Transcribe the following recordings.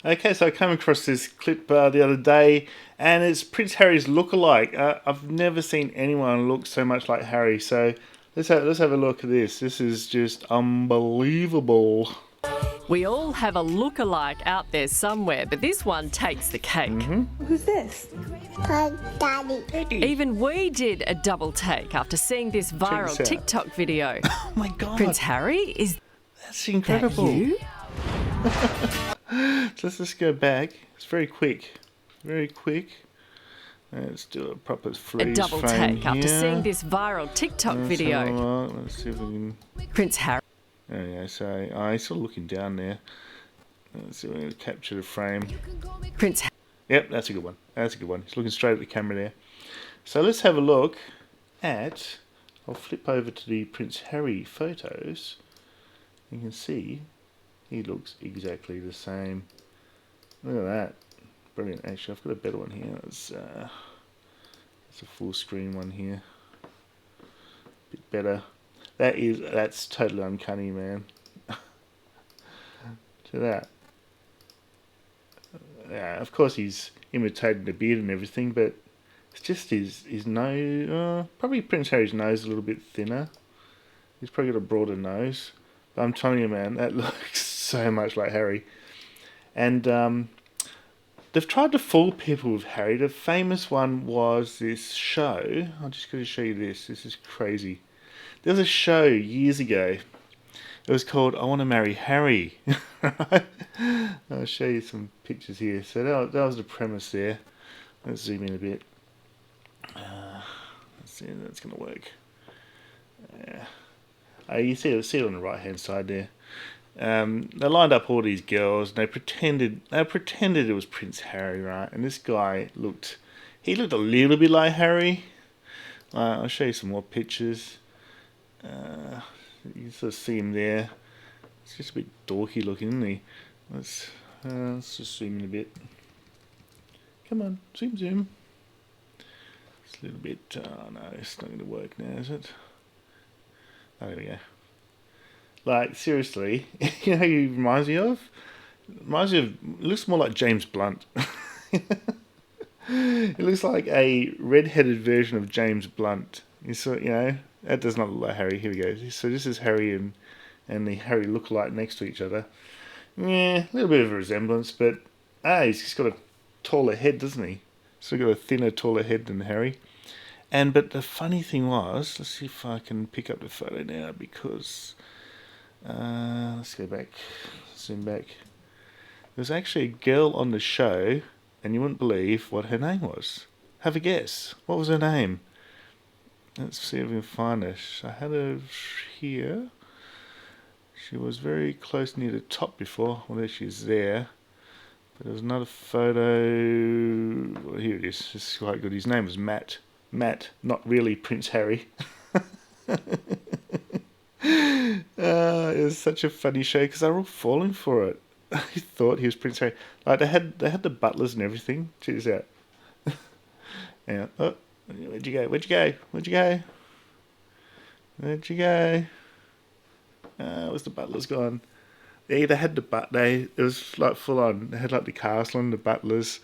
Okay, so I came across this clip the other day, and it's Prince Harry's look-alike. I've never seen anyone look so much like Harry. So let's have a look at this. This is just unbelievable. We all have a look-alike out there somewhere, but this one takes the cake. Who's this? Daddy. Even we did a double take after seeing this viral this out. TikTok video. Oh my god, Prince Harry, is that's that incredible. you? So let's just go back. It's very quick, very quick. Let's do a proper freeze A double frame take after here. seeing this viral TikTok Let's have a video. look. Let's see if we can. Prince Harry. There we go. So he's sort of looking down there. Let's see if we can capture the frame. Prince Yep, that's a good one. That's a good one. He's looking straight at the camera there. So let's have a look at. I'll flip over to the Prince Harry photos. You can see he looks exactly the same. Look at that. Brilliant. Actually, I've got a better one here. It's a full screen one here. Bit better. That's totally uncanny, man. To that. Yeah, of course he's imitating the beard and everything, but it's just his nose. Probably Prince Harry's nose is a little bit thinner. He's probably got a broader nose. But I'm telling you, man, that looks so much like Harry. And they've tried to fool people with Harry. The famous one was this show. I'm just going to show you this. This is crazy. There was a show years ago. It was called I Want to Marry Harry. Right? I'll show you some pictures here. So that was the premise there. Let's zoom in a bit. Let's see if that's going to work. You see it on the right hand side there. They lined up all these girls and they pretended it was Prince Harry, right? And this guy looked a little bit like Harry. I'll show you some more pictures. You can sort of see him there. It's just a bit dorky looking, isn't he? Let's just zoom in a bit. Come on, zoom. It's a little bit. Oh no, it's not going to work now, is it? Oh, there we go. Like seriously, you know who he reminds me of? It looks more like James Blunt. It looks like a red-headed version of James Blunt. That does not look like Harry. Here we go. So this is Harry and the Harry look-alike next to each other. Yeah, a little bit of a resemblance, but he's got a taller head, doesn't he? So he's got a thinner, taller head than Harry. But the funny thing was, let's see if I can pick up the photo now because let's go back, zoom back. There was actually a girl on the show, and you wouldn't believe what her name was. Have a guess. What was her name? Let's see if we can find her. I had her here. She was very close near the top before. Well, there she is there. But there was another photo. Well, here it is. This is quite good. His name was Matt. Matt, not really Prince Harry. It was such a funny show because they were all falling for it. I thought he was Prince Harry. Like they had the butlers and everything. Check this out. Yeah. Oh, where'd you go? Where's the butlers gone? They had it was like full on. They had like the castle and the butlers,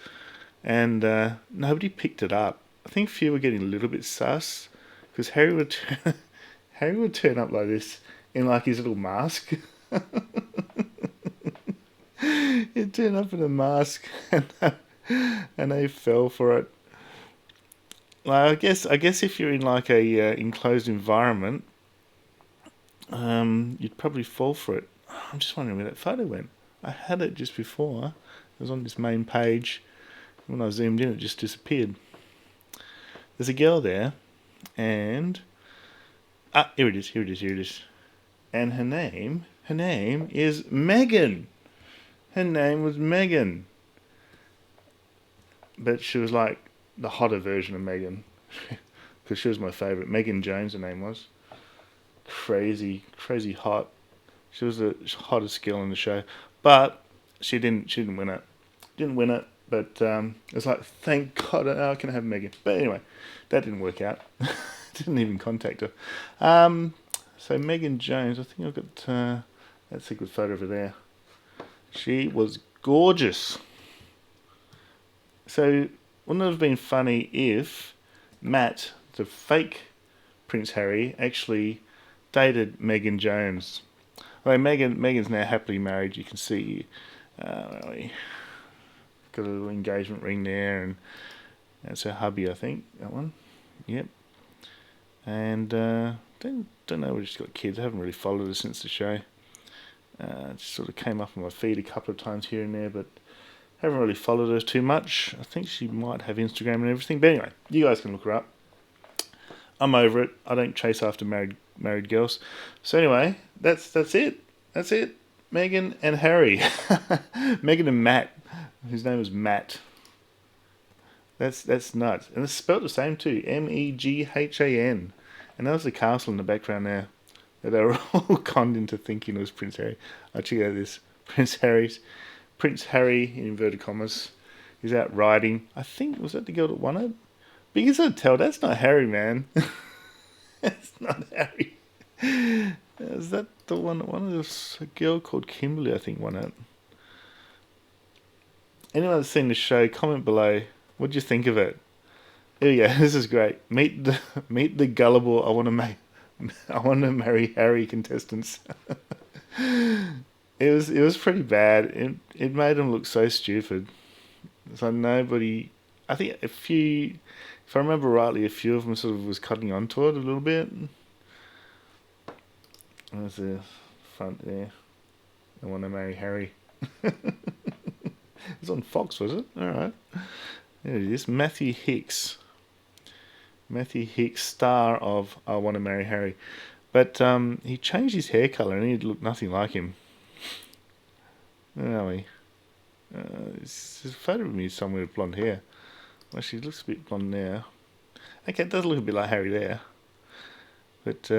and nobody picked it up. I think few were getting a little bit sus because Harry would turn up like this in like his little mask. He'd turn up in a mask, and they fell for it. Like, I guess if you're in like a enclosed environment, you'd probably fall for it. I'm just wondering where that photo went. I had it just before. It was on this main page. When I zoomed in, it just disappeared. There's a girl there, and here it is. And her name is Megan. Her name was Megan. But she was like the hotter version of Megan. Because she was my favourite. Megan Jones, her name was. Crazy hot. She was the hottest girl in the show. But she didn't win it. But it was like, thank God I can have Megan. But anyway, that didn't work out. Didn't even contact her. So Megan Jones, I think I've got... that's a good photo over there. She was gorgeous. So, wouldn't it have been funny if Matt, the fake Prince Harry, actually dated Megan Jones? Well, Megan's now happily married. You can see, where are we? Got a little engagement ring there, and that's her hubby, I think. That one, yep. And don't know whether she's got kids. I haven't really followed her since the show. Just sort of came up on my feed a couple of times here and there, but haven't really followed her too much. I think she might have Instagram and everything. But anyway, you guys can look her up. I'm over it. I don't chase after married girls. So anyway, that's it. That's it. Meghan and Harry. Meghan and Matt. His name is Matt. That's nuts. And it's spelled the same too. Meghan. And that was the castle in the background there. That they were all conned into thinking it was Prince Harry. I'll check out this. Prince Harry, in inverted commas. He's out riding. I think, was that the girl that won it? But you can tell, that's not Harry, man. That's not Harry. Is that the one that won it? There was a girl called Kimberly, I think, won it. Anyone that's seen the show, comment below. What do you think of it? Here we go. This is great. Meet the gullible I want to marry Harry contestants. It was pretty bad. It made him look so stupid. So nobody, I think if I remember rightly, a few of them sort of was cutting onto it a little bit. There's the front there. I want to marry Harry. It's on Fox, was it? All right. There it is. Matthew Hicks, star of I Want to Marry Harry. But he changed his hair colour and he looked nothing like him. Where are we? There's a photo of me somewhere with blonde hair. Well, she looks a bit blonde now. Okay, it does look a bit like Harry there. But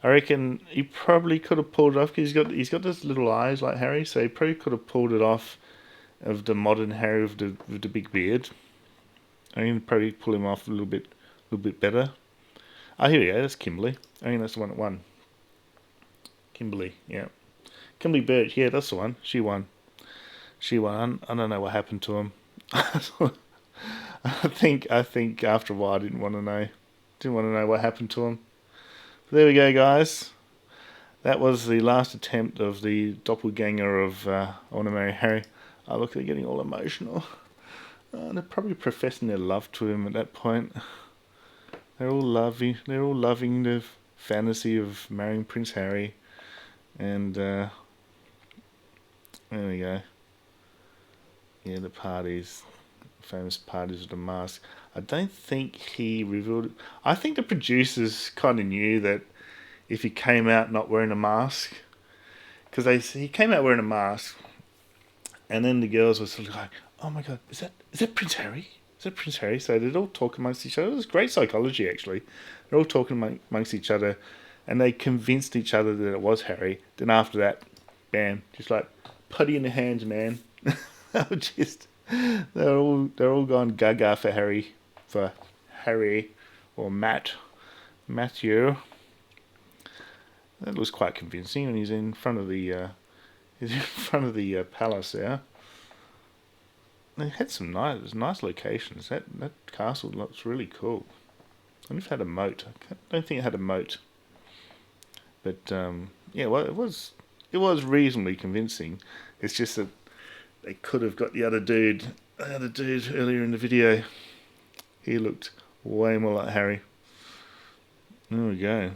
I reckon he probably could have pulled it off because he's got those little eyes like Harry, so he probably could have pulled it off of the modern Harry with the big beard. I mean, probably pull him off a little bit better. Oh, here we go. That's Kimberly. I think that's the one that won. Kimberly, yeah. Kimberly Birch, yeah, that's the one. She won. I don't know what happened to him. I think after a while I didn't want to know what happened to him. But there we go, guys. That was the last attempt of the doppelganger of I Want to Marry Harry. Oh, look, they're getting all emotional. They're probably professing their love to him at that point. They're all loving the fantasy of marrying Prince Harry. And there we go. Yeah, the parties, famous parties with the mask. I don't think he revealed it. I think the producers kind of knew that if he came out not wearing a mask, because he came out wearing a mask, and then the girls were sort of like, "Oh my God, is that Prince Harry? Is that Prince Harry?" So they'd all talk amongst each other. It was great psychology, actually. They're all talking amongst each other, and they convinced each other that it was Harry. Then after that, bam, just like putty in the hands, man. They're all gone gaga for Harry or Matthew. That was quite convincing, and he's in front of the palace there. They had some nice locations. That castle looks really cool. I wonder if it had a moat. I don't think it had a moat. But yeah, well, it was reasonably convincing. It's just that they could have got the other dude earlier in the video. He looked way more like Harry. There we go.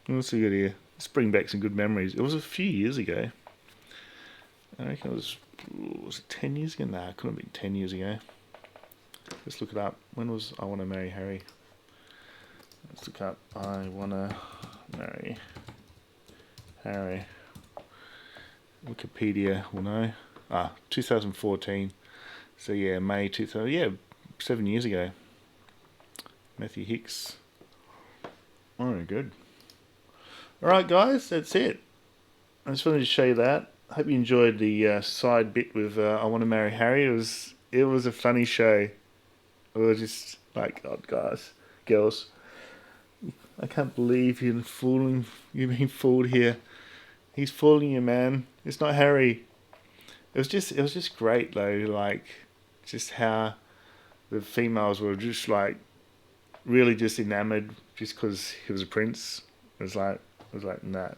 What's we got here? Let's bring back some good memories. It was a few years ago. I reckon it was it 10 years ago? Nah, it couldn't have been 10 years ago. Let's look it up. When was I Want to Marry Harry? Let's look up I Want to Marry Harry. Wikipedia will know. 2014. So yeah, May 2000. Yeah, 7 years ago. Matthew Hicks. Oh, good. Alright, guys, that's it. I just wanted to show you that. Hope you enjoyed the side bit with I Want to Marry Harry. It was a funny show. It was just like, God, guys, girls, I can't believe you're being fooled here. He's fooling you, man. It's not Harry. It was just great though, like just how the females were just like really just enamored just because he was a prince. It was like nah.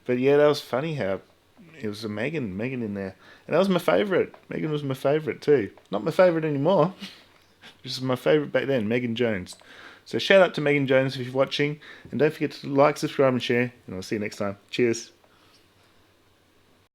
But yeah, that was funny how it was a Megan in there, and that was my favourite. Megan was my favourite too. Not my favourite anymore. This is my favourite back then, Megan Jones. So shout out to Megan Jones if you're watching, and don't forget to like, subscribe, and share. And I'll see you next time. Cheers.